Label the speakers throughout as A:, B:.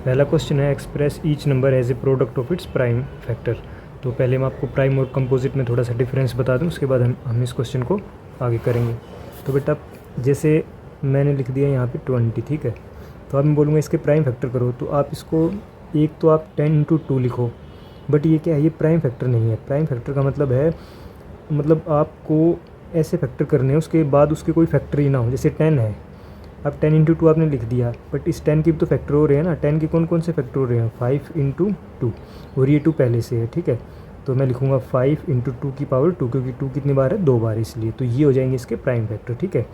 A: पहला क्वेश्चन है express each number as a product of its prime factor. तो पहले मैं आपको प्राइम और कंपोजिट में थोड़ा सा डिफरेंस बता दूं, उसके बाद हम इस क्वेश्चन को आगे करेंगे। तो बेटा जैसे मैंने लिख दिया यहाँ पे 20, ठीक है। तो अब मैं बोलूँगा इसके प्राइम फैक्टर करो, तो आप इसको एक तो आप 10 × 2 लिखो, बट ये क्या है, ये प्राइम फैक्टर नहीं है। प्राइम फैक्टर का मतलब है, मतलब आपको ऐसे फैक्टर करने हैं उसके बाद उसके कोई फैक्टर ही ना हो। जैसे 10 है, अब 10 × 2 आपने लिख दिया, बट इस 10 की भी तो फैक्टर हो रहे हैं ना। 10 के कौन कौन से फैक्टर हो रहे हैं, 5 × 2, और ये 2 पहले से है, ठीक है। तो मैं लिखूँगा 5 × 2 की पावर 2, क्योंकि 2 कितनी बार है, 2 बार, इसलिए तो ये हो जाएंगे इसके प्राइम फैक्टर, ठीक है।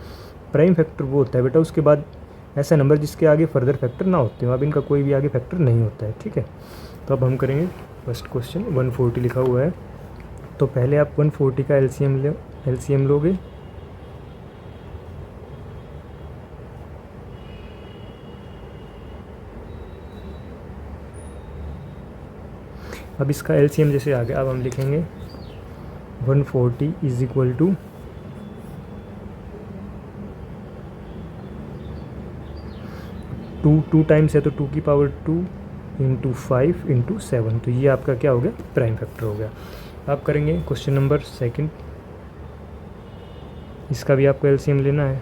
A: प्राइम फैक्टर वो होता है बेटा उसके बाद ऐसा नंबर जिसके आगे फर्दर फैक्टर ना होते हो, अब इनका कोई भी आगे फैक्टर नहीं होता है, ठीक है। तो अब हम करेंगे फर्स्ट क्वेश्चन। 140 लिखा हुआ है, तो पहले आप 140 का एलसीएम लोगे। अब इसका एलसीएम जैसे आ गया, अब हम लिखेंगे 140 = 2 टाइम्स है तो 2 की पावर 2 × 5 × 7। तो ये आपका क्या हो गया, प्राइम फैक्टर हो गया। आप करेंगे क्वेश्चन नंबर सेकंड, इसका भी आपको एलसीएम लेना है।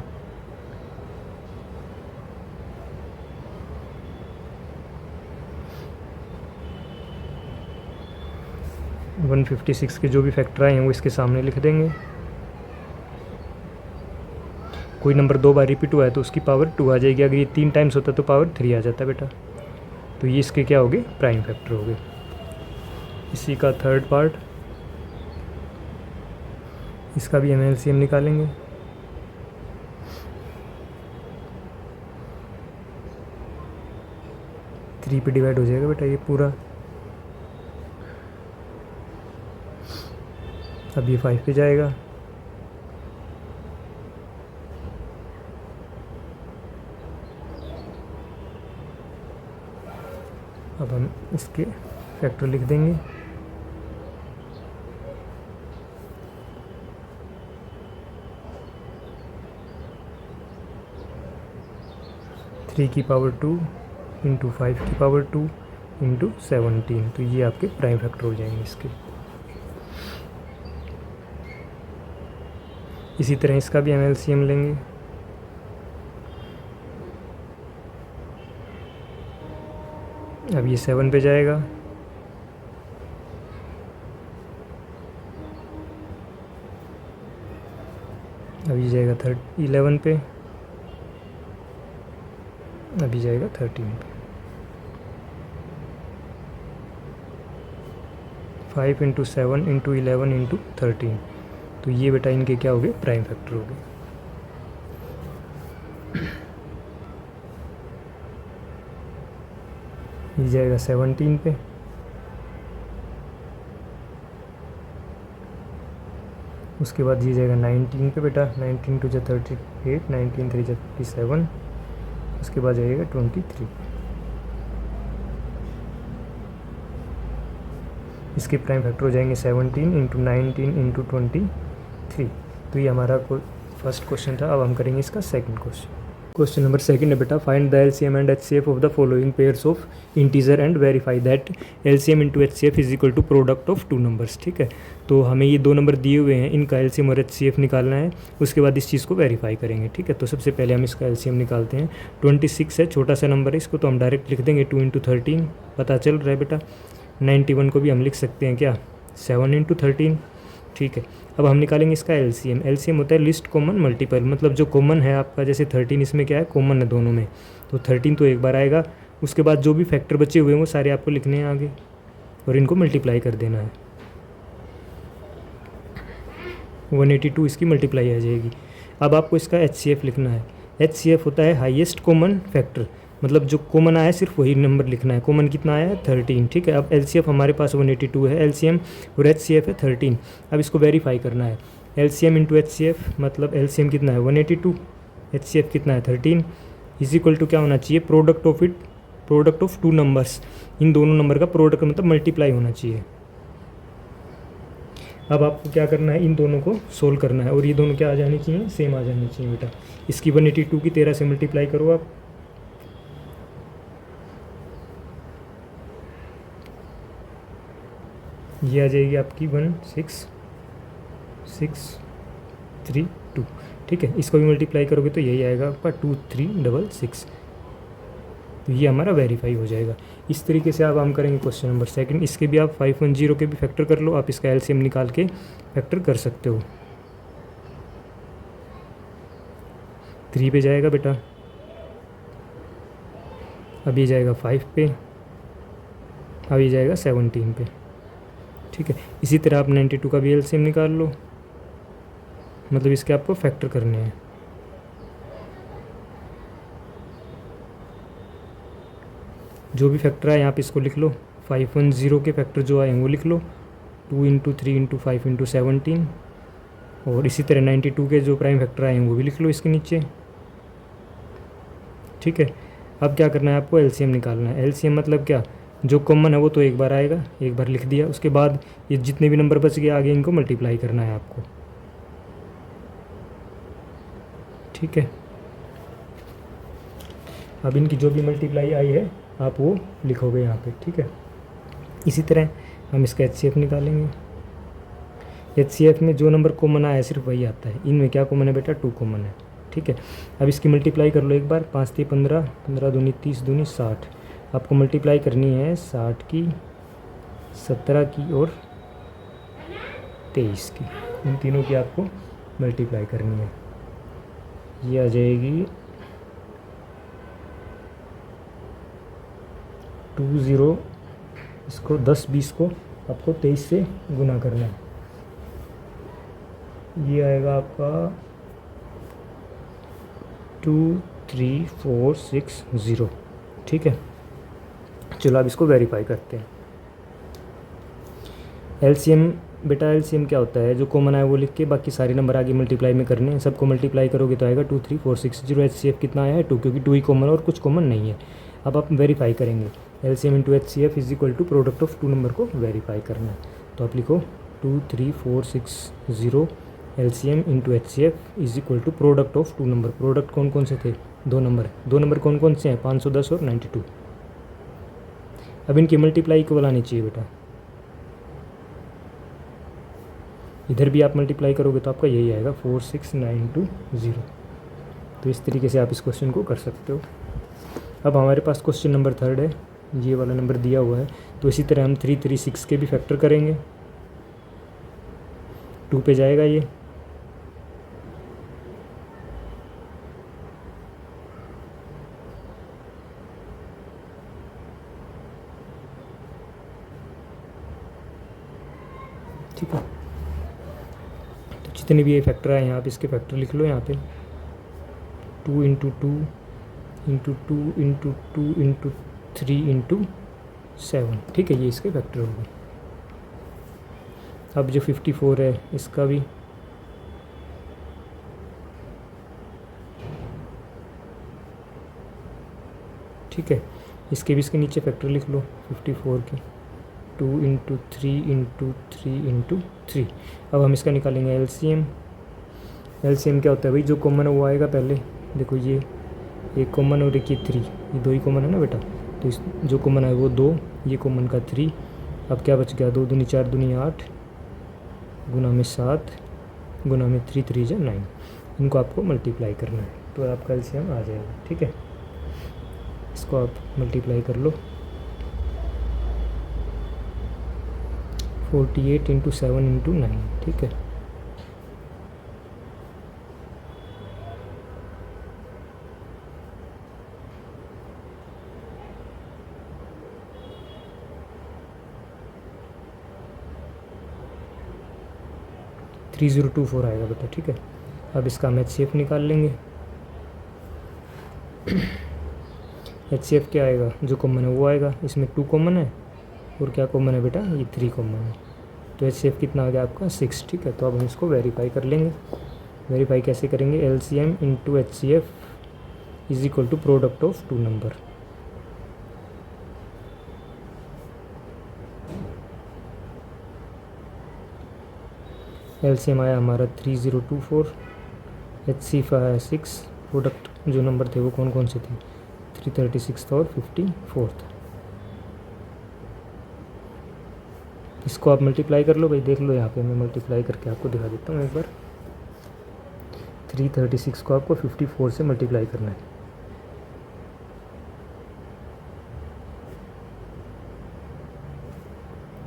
A: वन 156 के जो भी फैक्टर आए हैं वो इसके सामने लिख देंगे। कोई नंबर 2 बार रिपीट हुआ है तो उसकी पावर 2 आ जाएगी। अगर ये 3 टाइम्स होता तो पावर 3 आ जाता बेटा। तो ये इसके क्या हो गए, प्राइम फैक्टर हो गए। इसी का थर्ड पार्ट, इसका भी हम एलसीएम निकालेंगे। थ्री पे डिवाइड हो जाएगा बेटा ये पूरा। अब ये 5 पे जाएगा, अब हम इसके फैक्टर लिख देंगे। थ्री की पावर 2 × 5 की पावर 2 × 17। तो ये आपके प्राइम फैक्टर हो जाएंगे इसके। इसी तरह इसका भी हम एलसीएम लेंगे। अब ये 7 पे जाएगा, अब ये जाएगा 11 पे, अभी जाएगा 13 पे। 5 × 7 × 11 × 13। तो ये बेटा इनके क्या हो गए, प्राइम फैक्टर हो गए। ये जाएगा 17 पे, उसके बाद ये जाएगा 19 पे बेटा। 19 × 2 = 38, 19 × 3 = 57, उसके बाद जाएगा 23। इसके प्राइम फैक्टर हो जाएंगे 17 × 19 × 23। तो ये हमारा फर्स्ट क्वेश्चन था। अब हम करेंगे इसका second question. Question number second है बेटा, find the LCM and HCF of the following pairs of integer and verify that LCM × HCF = product of 2 numbers, ठीक है। तो हमें ये 2 नंबर दिए हुए हैं, इनका एलसीएम और एचसीएफ निकालना है। उसके बाद इस चीज़ को वेरीफाई करेंगे, ठीक है। तो सबसे पहले हम इसका एलसीएम निकालते हैं। 26 है, छोटा सा नंबर है, इसको तो हम डायरेक्ट लिख देंगे 2 × 13, पता चल रहा है बेटा। 91 को भी हम लिख सकते हैं क्या, 7 × 13, ठीक है। अब हम निकालेंगे इसका एलसीएम। एलसीएम होता है लिस्ट कॉमन मल्टीपल, मतलब जो कॉमन है आपका, जैसे 13 इसमें क्या है, कॉमन है दोनों में, तो 13 तो एक बार आएगा। उसके बाद जो भी फैक्टर बचे हुए हैं वो सारे आपको लिखने हैं आगे और इनको मल्टीप्लाई कर देना है। 182 इसकी मल्टीप्लाई आ जाएगी। अब आपको इसका एचसीएफ लिखना है। एचसीएफ होता है हाईएस्ट कॉमन फैक्टर, मतलब जो कॉमन आया सिर्फ वही नंबर लिखना है। कॉमन कितना आया है, 13, ठीक है। अब एलसीएफ हमारे पास 182 है, एलसीएम और एचसीएफ है 13। अब इसको वेरीफाई करना है। एलसीएम × एचसीएफ, मतलब एलसीएम कितना है 182, एचसीएफ कितना है 13, = क्या होना चाहिए, प्रोडक्ट ऑफ 2 नंबर्स। इन दोनों नंबर का प्रोडक्ट मतलब मल्टीप्लाई होना चाहिए। अब आपको क्या करना है, इन दोनों को सोल्व करना है और ये दोनों क्या आ जानी चाहिए, सेम आ जानी चाहिए बेटा। इसकी 182 की 13 से मल्टीप्लाई करो आप, ये आ जाएगी आपकी 16632, ठीक है। इसको भी मल्टीप्लाई करोगे तो यही आएगा आपका 2366। तो ये हमारा वेरीफाई हो जाएगा। इस तरीके से अब हम करेंगे क्वेश्चन नंबर सेकंड। इसके भी आप 510 के भी फैक्टर कर लो, आप इसका एलसीएम निकाल के फैक्टर कर सकते हो। 3 पे जाएगा बेटा, अब ये जाएगा 5 पे, अब ये जाएगा 17 पे, ठीक है। इसी तरह आप 92 का भी एलसीएम निकाल लो, मतलब इसके आपको फैक्टर करने हैं। जो भी फैक्टर है यहाँ पे इसको लिख लो, 510 के फैक्टर जो आए वो लिख लो, 2 × 3 × 5 × 17, और इसी तरह 92 के जो प्राइम फैक्टर आए हैं वो भी लिख लो इसके नीचे, ठीक है। अब क्या करना है आपको, एलसीएम निकालना है। एलसीएम मतलब क्या, जो कॉमन है वो तो एक बार आएगा, एक बार लिख दिया, उसके बाद ये जितने भी नंबर बच गए आगे इनको मल्टीप्लाई करना है आपको, ठीक है। अब इनकी जो भी मल्टीप्लाई आई है आप वो लिखोगे यहाँ पे, ठीक है। इसी तरह हम इसका एचसीएफ निकालेंगे। एचसीएफ में जो नंबर कॉमन आया है सिर्फ वही आता है। इनमें क्या कॉमन है बेटा, 2 कॉमन है, ठीक है। अब इसकी मल्टीप्लाई कर लो एक बार, 5 × 15, 15 दूनी 30 दूनी 60। आपको मल्टीप्लाई करनी है 60 की, 17 की और 23 की, इन तीनों की आपको मल्टीप्लाई करनी है। ये आ जाएगी 20, इसको 10 20 को आपको 23 से गुना करना है। ये आएगा आपका 23460, ठीक है। चलो अब इसको वेरीफाई करते हैं। एलसीएम बेटा, एलसीएम क्या होता है, जो कॉमन आया वो लिख के बाकी सारे नंबर आगे मल्टीप्लाई में करने हैं। सबको मल्टीप्लाई करोगे तो आएगा 23460। एचसीएफ कितना आया है, 2, क्योंकि 2 ही कॉमन और कुछ कॉमन नहीं है। अब आप वेरीफाई करेंगे, LCM into HCF is equal to product of 2 number को वेरीफाई करना है। तो आप लिखो 23460 LCM into HCF is equal to product of 2 number. Product कौन कौन से थे, 2 नंबर। 2 नंबर कौन कौन से हैं, 510 और 92। अब इनकी मल्टीप्लाई इक्वल आनी चाहिए बेटा, इधर भी आप मल्टीप्लाई करोगे तो आपका यही आएगा 46920। तो इस तरीके से आप इस क्वेश्चन को कर सकते हो। अब हमारे पास क्वेश्चन नंबर 3 है, ये वाला नंबर दिया हुआ है। तो इसी तरह हम 336 के भी फैक्टर करेंगे। 2 पे जाएगा ये, ठीक है। तो जितने भी ये फैक्टर आए हैं आप इसके फैक्टर लिख लो यहाँ पे, 2 × 2 × 2 × 2 × 3 × 7, ठीक है। ये इसके फैक्टर हो गए। अब जो 54 है इसका भी, ठीक है, इसके भी इसके नीचे फैक्टर लिख लो 54 के, 2 × 3 × 3 × 3। अब हम इसका निकालेंगे एलसीएम। एलसीएम क्या होता है भाई, जो कॉमन है वो आएगा पहले। देखो ये एक कॉमन और एक ये 3, ये 2 ही कॉमन है ना बेटा। तो इस जो कॉमन है वो 2, ये कॉमन का 3। अब क्या बच गया, 2 दूनी 4 दूनी 8, गुना में 7, गुना में 3 3 जा 9। इनको आपको मल्टीप्लाई करना है तो आपका एलसीएम आ जाएगा, ठीक है। इसको आप मल्टीप्लाई कर लो, 48 × 7 × 9, ठीक है। थ्री 3024 आएगा बेटा, ठीक है। अब इसका हम एचसीएफ निकाल लेंगे। एचसीएफ क्या आएगा, जो कॉमन है वो आएगा। इसमें 2 कॉमन है और क्या कॉमन है बेटा, ये 3 कॉमन है। तो एचसीएफ कितना आ गया आपका 6, ठीक है। तो अब हम इसको वेरीफाई कर लेंगे। वेरीफाई कैसे करेंगे, LCM into HCF is equal to product of 2 number. LCM आया हमारा 3024, एचसीएफ आया 6, प्रोडक्ट जो नंबर थे वो कौन कौन से थे, 336 और 54 था। इसको आप मल्टीप्लाई कर लो भाई, देख लो यहाँ पे मैं मल्टीप्लाई करके आपको दिखा देता हूँ एक बार। 336 को आपको 54 से मल्टीप्लाई करना है।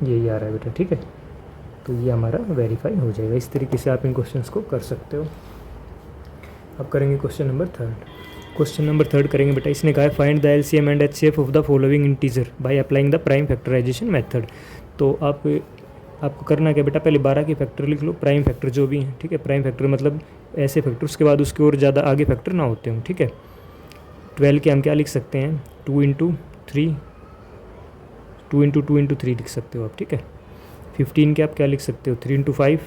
A: यही आ रहा है बेटा, ठीक है। तो ये हमारा वेरीफाई हो जाएगा। इस तरीके से आप इन क्वेश्चंस को कर सकते हो। अब करेंगे question number third. Question number third करेंगे बेटा, इसने कहा है find the LCM and HCF of the following integer by applying the prime factorisation method. तो आपको करना क्या बेटा, पहले 12 के फैक्टर लिख लो, प्राइम फैक्टर जो भी हैं, ठीक है। प्राइम फैक्टर मतलब ऐसे फैक्टर उसके बाद उसके और ज़्यादा आगे फैक्टर ना होते हों, ठीक है। 12 के हम क्या लिख सकते हैं, 2 इंटू 3, 2 इंटू 2 इंटू 3 लिख सकते हो आप, ठीक है। 15 के आप क्या लिख सकते हो, 3 इंटू 5,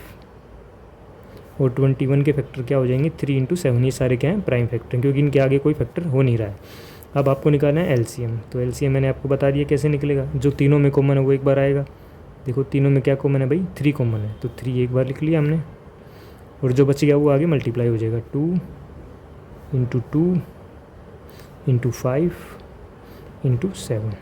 A: और 21 के फैक्टर क्या हो जाएंगे, 3 इंटू 7। ये सारे क्या हैं, प्राइम फैक्टर, क्योंकि इनके आगे कोई फैक्टर हो नहीं रहा है। अब आपको निकालना है एलसीएम। तो एलसीएम मैंने आपको बता दिया कैसे निकलेगा। जो तीनों में कॉमन है वो एक बार आएगा। देखो तीनों में क्या कॉमन है भाई, 3 कॉमन है, तो 3 एक बार लिख लिया हमने, और जो बच गया वो आगे मल्टीप्लाई हो जाएगा। 2 इंटू 2 इंटू 5 इंटू 7।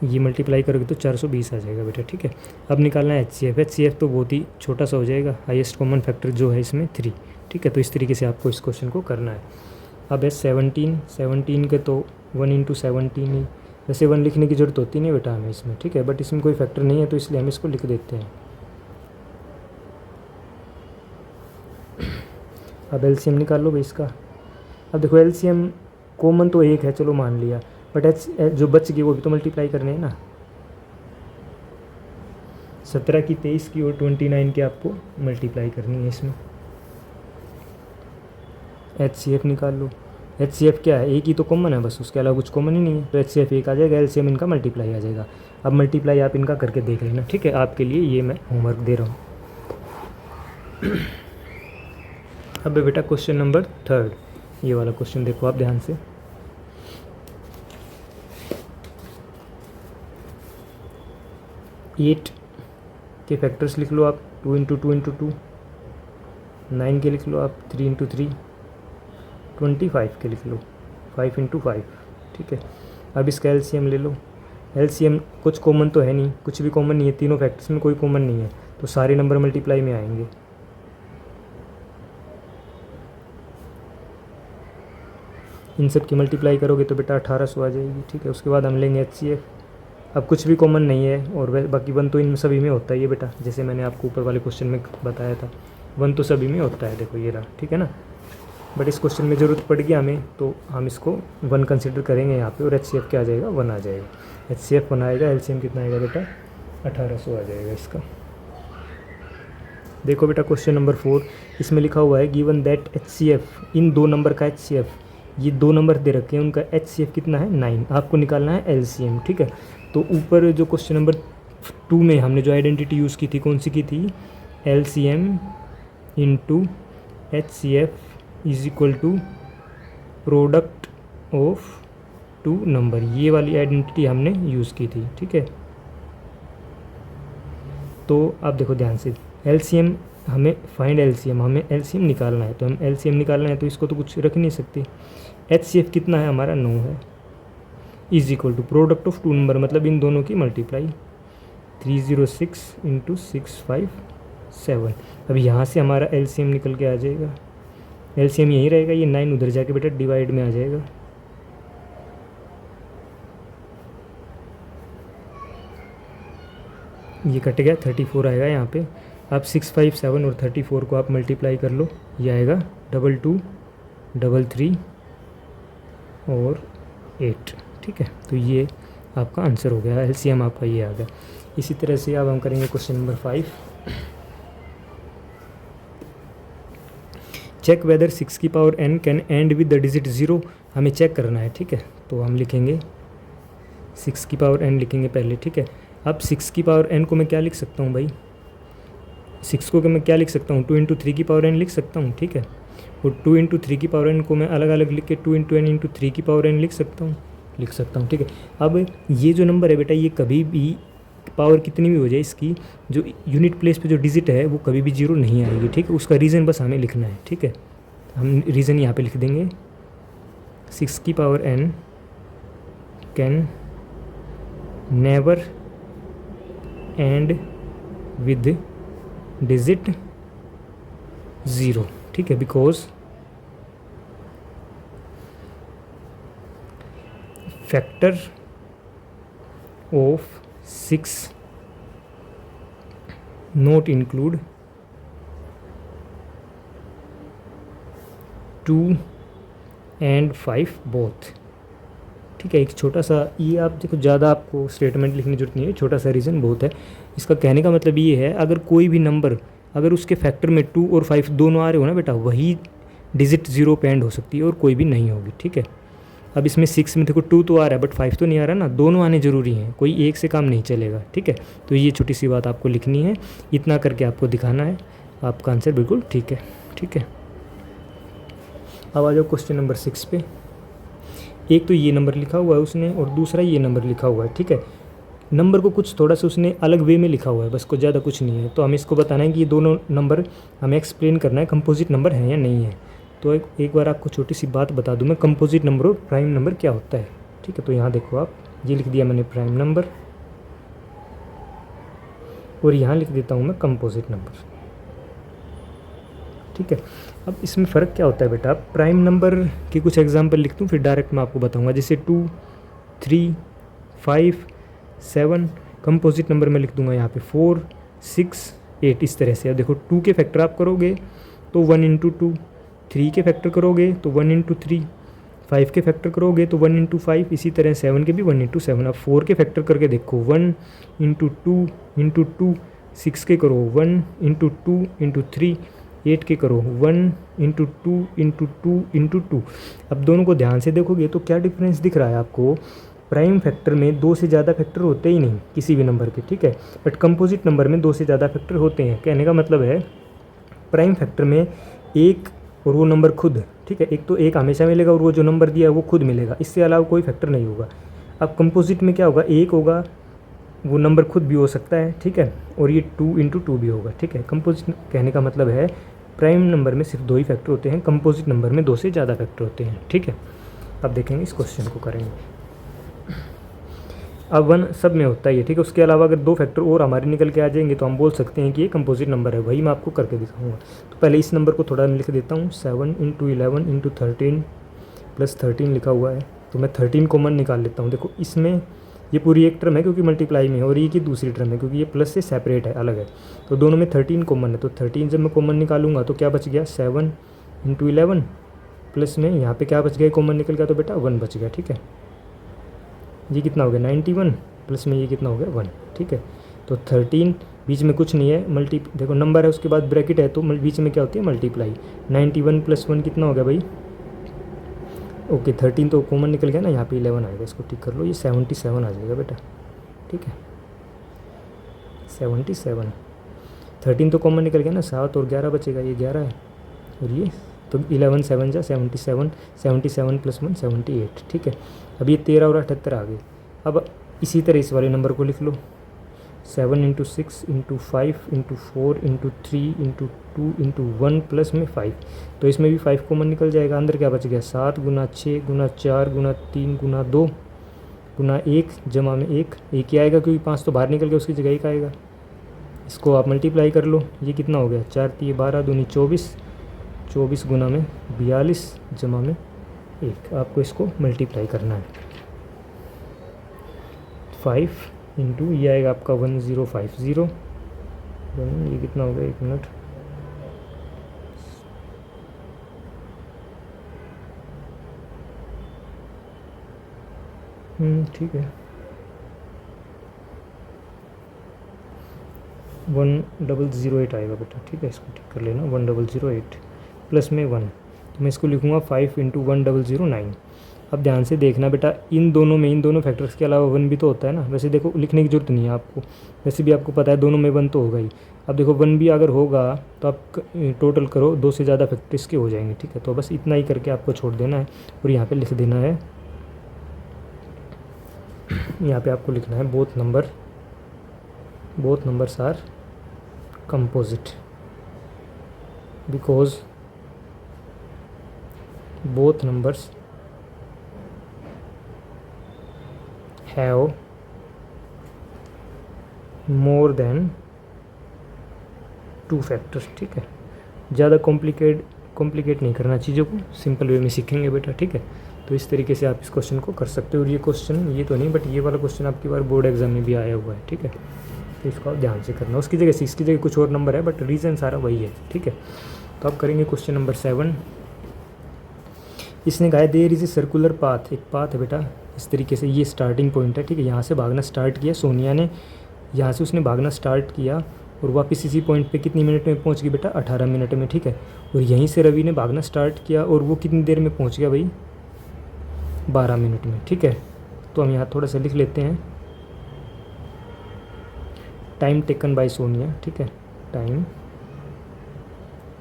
A: ये मल्टीप्लाई करोगे तो 420 आ जाएगा बेटा, ठीक है। अब निकालना है एचसीएफ। एचसीएफ तो बहुत ही छोटा सा हो जाएगा, हाईएस्ट कॉमन फैक्टर जो है इसमें 3, ठीक है। तो इस तरीके से आपको इस क्वेश्चन को करना है। अब है 17 के तो 1 इंटू 17 ही, वैसे 1 लिखने की ज़रूरत होती नहीं बेटा हमें इसमें, ठीक है, बट इसमें कोई फैक्टर नहीं है तो इसलिए हम इसको लिख देते हैं। अब एलसीएम निकाल लो भाई इसका। अब देखो एलसीएम कॉमन तो एक है, चलो मान लिया, बट जो बच गई वो भी तो मल्टीप्लाई करने हैं ना। 17 की 23 की और 29 की आपको मल्टीप्लाई करनी है इसमें। एचसीएफ निकाल लो। एचसीएफ क्या है, एक ही तो कॉमन है बस, उसके अलावा कुछ कॉमन ही नहीं है, तो एचसीएफ एक आ जाएगा, एलसीएम इनका मल्टीप्लाई आ जाएगा। अब मल्टीप्लाई आप इनका करके देख लेना, ठीक है। आपके लिए ये मैं होमवर्क दे रहा हूँ। अब बेटा क्वेश्चन नंबर थर्ड, ये वाला क्वेश्चन देखो आप ध्यान से। 8 के फैक्टर्स लिख लो आप, 2 इंटू 2 इंटू 2। 9 के लिख लो आप 3 इंटू 3। 25 के लिख लो 5 इंटू 5, ठीक है। अब इसका एलसीएम ले लो। एलसीएम कुछ कॉमन तो है नहीं, कुछ भी कॉमन नहीं है, तीनों फैक्टर्स में कोई कॉमन नहीं है, तो सारे नंबर मल्टीप्लाई में आएंगे। इन सब की मल्टीप्लाई करोगे तो बेटा 1800 आ जाएगी, ठीक है। उसके बाद हम लेंगे एचसीएफ। अब कुछ भी कॉमन नहीं है, और बाकी 1 तो इन सभी में होता ही है बेटा, जैसे मैंने आपको ऊपर वाले क्वेश्चन में बताया था, 1 तो सभी में होता है, देखो ये रहा, ठीक है ना। बट इस क्वेश्चन में ज़रूरत पड़ेगी हमें, तो हम इसको 1 कंसिडर करेंगे यहाँ पे, और एचसीएफ क्या आ जाएगा, 1 आ जाएगा। एचसीएफ 1 आएगा, एलसीएम कितना आएगा बेटा, 1800 आ जाएगा इसका। देखो बेटा क्वेश्चन नंबर 4, इसमें लिखा हुआ है given that HCF, in 2 number का एचसीएफ, ये 2 नंबर दे रखे हैं, उनका एचसीएफ कितना है, 9। आपको निकालना है एलसीएम, ठीक है। तो ऊपर जो क्वेश्चन नंबर 2 में हमने जो आइडेंटिटी यूज़ की थी, कौन सी की थी, LCM into HCF is equal to product of 2 number, ये वाली आइडेंटिटी हमने यूज़ की थी, ठीक है। तो आप देखो ध्यान से, एलसीएम हमें फाइंड एलसीएम, हमें एलसीएम निकालना है, तो हम एलसीएम निकालना है तो इसको तो कुछ रख नहीं सकते। एचसीएफ कितना है हमारा, 9 है, is equal to product of 2 number, मतलब इन दोनों की मल्टीप्लाई, 306 इंटू 657। अब यहाँ से हमारा एलसीएम निकल के आ जाएगा, एलसीएम यहीं रहेगा, ये 9 उधर जाके बेटा डिवाइड में आ जाएगा। ये कट गया, 34 आएगा यहाँ पे। आप 657 और 34 को आप मल्टीप्लाई कर लो, ये आएगा 22 33 और 8, ठीक है। तो ये आपका आंसर हो गया, एलसीएम आपका ये आ गया। इसी तरह से अब हम करेंगे क्वेश्चन नंबर 5। चेक वेदर 6 की power n can and with the digit 0, हमें चेक करना है, ठीक है। तो हम लिखेंगे 6 की पावर n लिखेंगे पहले, ठीक है। अब 6 की पावर n को मैं क्या लिख सकता हूँ भाई, 6 को मैं क्या लिख सकता हूँ, 2 इंटू 3 की पावर n लिख सकता हूँ, ठीक है। और 2 इंटू 3 की पावर n को मैं अलग अलग लिख के 2 इंटू n इंटू 3 की पावर n लिख सकता हूँ, ठीक है। अब ये जो नंबर है बेटा, ये कभी भी पावर कितनी भी हो जाए, इसकी जो यूनिट प्लेस पे जो डिजिट है वो कभी भी 0 नहीं आएगी, ठीक है। उसका रीज़न बस हमें लिखना है, ठीक है। हम रीज़न यहाँ पे लिख देंगे, 6 की power n can never and with digit 0, ठीक है, because factor of 6 not include 2 and 5 both, ठीक है। एक छोटा सा ये आप देखो, ज़्यादा आपको स्टेटमेंट लिखने की जरूरत नहीं है, छोटा सा रीज़न बहुत है। इसका कहने का मतलब ये है, अगर कोई भी नंबर अगर उसके फैक्टर में 2 और 5 दोनों आ रहे हो ना बेटा, वही डिजिट 0 पे एंड हो सकती है और कोई भी नहीं होगी, ठीक है। अब इसमें 6 में देखो 2 तो आ रहा है बट 5 तो नहीं आ रहा ना, दोनों आने ज़रूरी हैं, कोई एक से काम नहीं चलेगा, ठीक है। तो ये छोटी सी बात आपको लिखनी है, इतना करके आपको दिखाना है, आपका आंसर बिल्कुल ठीक है, ठीक है। अब आ जाओ क्वेश्चन नंबर 6 पे। एक तो ये नंबर लिखा हुआ है उसने और दूसरा ये नंबर लिखा हुआ है, ठीक है। नंबर को कुछ थोड़ा सा उसने अलग वे में लिखा हुआ है, बस को ज़्यादा कुछ नहीं है। तो हमें इसको बताना है कि ये दोनों नंबर हमें एक्सप्लेन करना है कंपोजिट नंबर है या नहीं है। तो एक बार आपको छोटी सी बात बता दूं मैं, कंपोजिट नंबर और प्राइम नंबर क्या होता है, ठीक है। तो यहाँ देखो आप, ये लिख दिया मैंने प्राइम नंबर और यहाँ लिख देता हूँ मैं कंपोजिट नंबर, ठीक है। अब इसमें फ़र्क क्या होता है बेटा, प्राइम नंबर की कुछ एग्जांपल लिख दूँ फिर डायरेक्ट मैं आपको बताऊंगा, जैसे 2, 3, 5, 7। कंपोजिट नंबर में लिख दूंगा यहाँ पे 4, 6, 8, इस तरह से। अब देखो 2 के फैक्टर आप करोगे तो 1 इंटू 2, 3 के फैक्टर करोगे तो 1 इंटू 3, 5 के फैक्टर करोगे तो 1 इंटू 5, इसी तरह 7 के भी 1 इंटू 7। अब 4 के फैक्टर करके देखो 1 इंटू 2 इंटू 2, 6 के करो 1 इंटू 2 इंटू 3, 8 के करो 1 इंटू 2 इंटू 2 इंटू 2। अब दोनों को ध्यान से देखोगे तो क्या डिफरेंस दिख रहा है आपको, प्राइम फैक्टर में 2 से ज़्यादा फैक्टर होते ही नहीं किसी भी नंबर के, ठीक है। बट कंपोजिट नंबर में 2 से ज़्यादा फैक्टर होते हैं। कहने का मतलब है प्राइम फैक्टर में एक और वो नंबर खुद, ठीक है, एक तो एक हमेशा मिलेगा और वो जो नंबर दिया है वो खुद मिलेगा, इससे अलावा कोई फैक्टर नहीं होगा। अब कंपोजिट में क्या होगा, एक होगा, वो नंबर खुद भी हो सकता है, ठीक है, और ये 2 इंटू 2 भी होगा, ठीक है। कंपोजिट कहने का मतलब है प्राइम नंबर में सिर्फ 2 ही फैक्टर होते हैं, कंपोजिट नंबर में 2 से ज़्यादा फैक्टर होते हैं, ठीक है। अब देखेंगे इस क्वेश्चन को करेंगे। अब 1 सब में होता ही है, ठीक है। उसके अलावा अगर 2 फैक्टर और हमारे निकल के आ जाएंगे तो हम बोल सकते हैं कि ये कंपोजिट नंबर है, वही मैं आपको करके दिखाऊंगा। तो पहले इस नंबर को थोड़ा लिख देता हूँ, 7 इंटू 11 इंटू 13 प्लस 13 लिखा हुआ है, तो मैं 13 कॉमन निकाल लेता हूँ। देखो इसमें ये पूरी एक टर्म है क्योंकि मल्टीप्लाई में है और ये की दूसरी टर्म है क्योंकि ये प्लस से सेपरेट है, अलग है। तो दोनों में 13 कॉमन है, तो 13 जब मैं कॉमन निकालूंगा तो क्या बच गया, 7 इंटू 11 प्लस में यहाँ पे क्या बच गया, कॉमन निकल गया तो बेटा 1 बच गया, ठीक है। ये कितना हो गया 91 प्लस में ये कितना हो गया 1, ठीक है। तो 13 बीच में कुछ नहीं है, देखो नंबर है उसके बाद ब्रैकेट है तो बीच में क्या होती है मल्टीप्लाई। 91 प्लस 1 कितना हो गया भाई, ओके 13 तो कॉमन निकल गया ना, यहाँ पे 11 आएगा, इसको ठीक कर लो, ये 77 आ जाएगा बेटा, ठीक है। 77, 13 तो कॉमन निकल गया ना, 7 और 11 बचेगा, ये 11 है और ये तो 11 7 जा 77, 77 प्लस 1 78, ठीक है। अब ये 13 और 78 आ गए। अब इसी तरह इस वाले नंबर को लिख लो, 7 into 6 into 5 into 4 into 3 into 2 into 1 plus में 5, तो इसमें भी 5 कॉमन निकल जाएगा। अंदर क्या बच गया, 7 गुना 6 गुना 4 गुना 3 गुना 2 गुना 1 जमा में 1 ही आएगा क्योंकि 5 तो बाहर निकल गया, उसकी जगह 1 आएगा। इसको आप मल्टीप्लाई कर लो, ये कितना हो गया, 4 3 12 दूनी 24, 24 गुना में 42 जमा में 1। आपको इसको मल्टीप्लाई करना है, 5 इंटू ये आएगा आपका 1050, ये कितना हो गया, 1 मिनट, ठीक है, 1008 आएगा बेटा, ठीक है। इसको ठीक कर लेना, 1008 प्लस में 1, तो मैं इसको लिखूँगा 5 इंटू 1009। अब ध्यान से देखना बेटा, इन दोनों फैक्टर्स के अलावा 1 भी तो होता है ना। वैसे देखो लिखने की जरूरत नहीं है आपको, वैसे भी आपको पता है दोनों में 1 तो होगा ही। अब देखो 1 भी अगर होगा तो आप टोटल करो, 2 से ज़्यादा फैक्टर इसके हो जाएंगे, ठीक है। तो बस इतना ही करके आपको छोड़ देना है और यहाँ पे लिख देना है, यहाँ पे आपको लिखना है both numbers are composite because both numbers have more than 2 factors. ठीक है, ज़्यादा कॉम्प्लिकेट नहीं करना चीज़ों को, सिंपल वे में सीखेंगे बेटा। ठीक है, तो इस तरीके से आप इस क्वेश्चन को कर सकते हो। और ये क्वेश्चन, ये तो नहीं बट ये वाला क्वेश्चन आपकी बार बोर्ड एग्जाम में भी आया हुआ है। ठीक है, तो इसको आप ध्यान से करना। उसकी जगह 6 की जगह कुछ और नंबर है बट रीज़न सारा वही है। ठीक है, तो आप करेंगे क्वेश्चन नंबर 7। इसने कहा है there is a circular path, एक पाथ है बेटा इस तरीके से, ये स्टार्टिंग पॉइंट है। ठीक है, यहाँ से भागना स्टार्ट किया सोनिया ने, यहाँ से उसने भागना स्टार्ट किया और वापस इसी पॉइंट पे कितनी मिनट में पहुँच गई बेटा, 18 मिनट में। ठीक है, और यहीं से रवि ने भागना स्टार्ट किया और वो कितनी देर में पहुँच गया भाई, 12 मिनट में। ठीक है, तो हम यहाँ थोड़ा सा लिख लेते हैं टाइम टेकन बाय सोनिया। ठीक है, time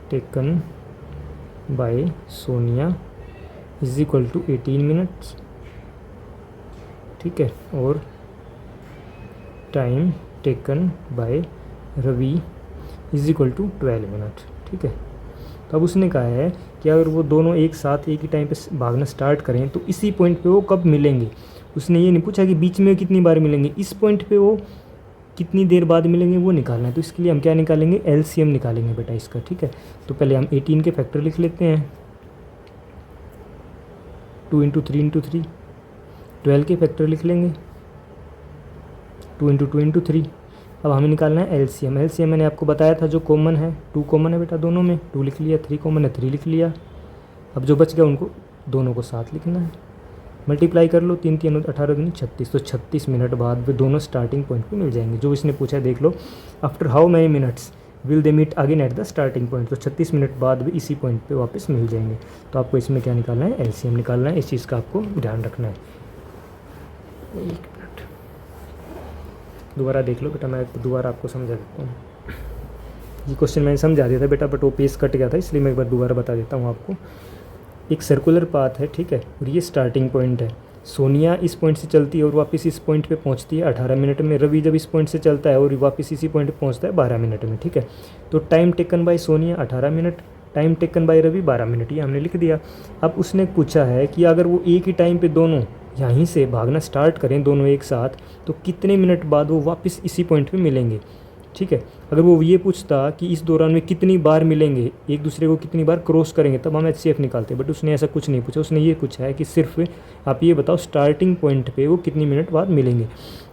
A: taken by Sonia is equal to 18 minutes. ठीक है, और time taken by Ravi is equal to 12 minute. ठीक है, तो अब उसने कहा है कि अगर वो दोनों एक साथ एक ही टाइम पे भागना स्टार्ट करें तो इसी पॉइंट पे वो कब मिलेंगे। उसने ये नहीं पूछा कि बीच में कितनी बार मिलेंगे, इस पॉइंट पे वो कितनी देर बाद मिलेंगे वो निकालना है। तो इसके लिए हम क्या निकालेंगे, एलसीएम निकालेंगे बेटा इसका। ठीक है, तो पहले हम 18 के फैक्टर लिख लेते हैं, 2 इंटू 3 इंटू 3। 12 के फैक्टर लिख लेंगे, 2 इंटू 2 इंटू 3। अब हमें निकालना है एलसीएम। एलसीएम मैंने आपको बताया था जो कॉमन है, 2 कॉमन है बेटा दोनों में, 2 लिख लिया, 3 कॉमन है 3 लिख लिया। अब जो बच गया उनको दोनों को साथ लिखना है, मल्टीप्लाई कर लो, 3 3 18 दूनी 36, तो 36 मिनट बाद वे दोनों स्टार्टिंग पॉइंट पे मिल जाएंगे। जो इसने पूछा है देख लो, after how many minutes will they meet again at the starting point, तो 36 मिनट बाद भी इसी पॉइंट पे वापस मिल जाएंगे। तो आपको इसमें क्या निकालना है, एलसीएम निकालना है। इस चीज़ का आपको ध्यान रखना है। 1 मिनट दोबारा देख लो बेटा, मैं दोबारा आपको समझा देता हूँ। ये क्वेश्चन मैंने समझा दिया था बेटा बट वो पेज कट गया था, इसलिए मैं एक बार दोबारा बता देता हूँ आपको। एक सर्कुलर पाथ है, ठीक है, और ये स्टार्टिंग पॉइंट है। सोनिया इस पॉइंट से चलती है और वापस इस पॉइंट पे पहुंचती है 18 मिनट में। रवि जब इस पॉइंट से चलता है और वापस इसी पॉइंट पे पहुंचता है 12 मिनट में। ठीक है, तो time taken by Sonia 18 minute, time taken by Ravi 12 minute, ये हमने लिख दिया। अब उसने पूछा है कि अगर वो एक ही टाइम पे दोनों यहीं से भागना स्टार्ट करें दोनों एक साथ, तो कितने मिनट बाद वो वापस इसी पॉइंट पे मिलेंगे। ठीक है, अगर वो ये पूछता कि इस दौरान में कितनी बार मिलेंगे, एक दूसरे को कितनी बार क्रॉस करेंगे, तब हम एचसीएफ निकालते, बट उसने ऐसा कुछ नहीं पूछा। उसने ये पूछा है कि सिर्फ आप ये बताओ स्टार्टिंग पॉइंट पे वो कितनी मिनट बाद मिलेंगे।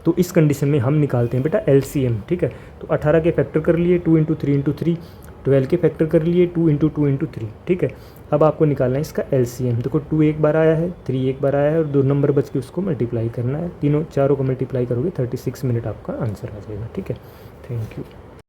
A: तो इस कंडीशन में हम निकालते हैं बेटा एलसीएम। ठीक है, तो 18 के फैक्टर कर लिए 2 इंटू 3 इंटू 3, 12 के फैक्टर कर लिए 2 इंटू 2 इंटू 3। ठीक है, अब आपको निकालना है इसका एलसीएम। देखो 2 एक बार आया है, 3 एक बार आया है और 2 नंबर बच के उसको मल्टीप्लाई करना है। तीनों चारों को मल्टीप्लाई करोगे 36 मिनट आपका आंसर आ जाएगा। ठीक है, थैंक यू।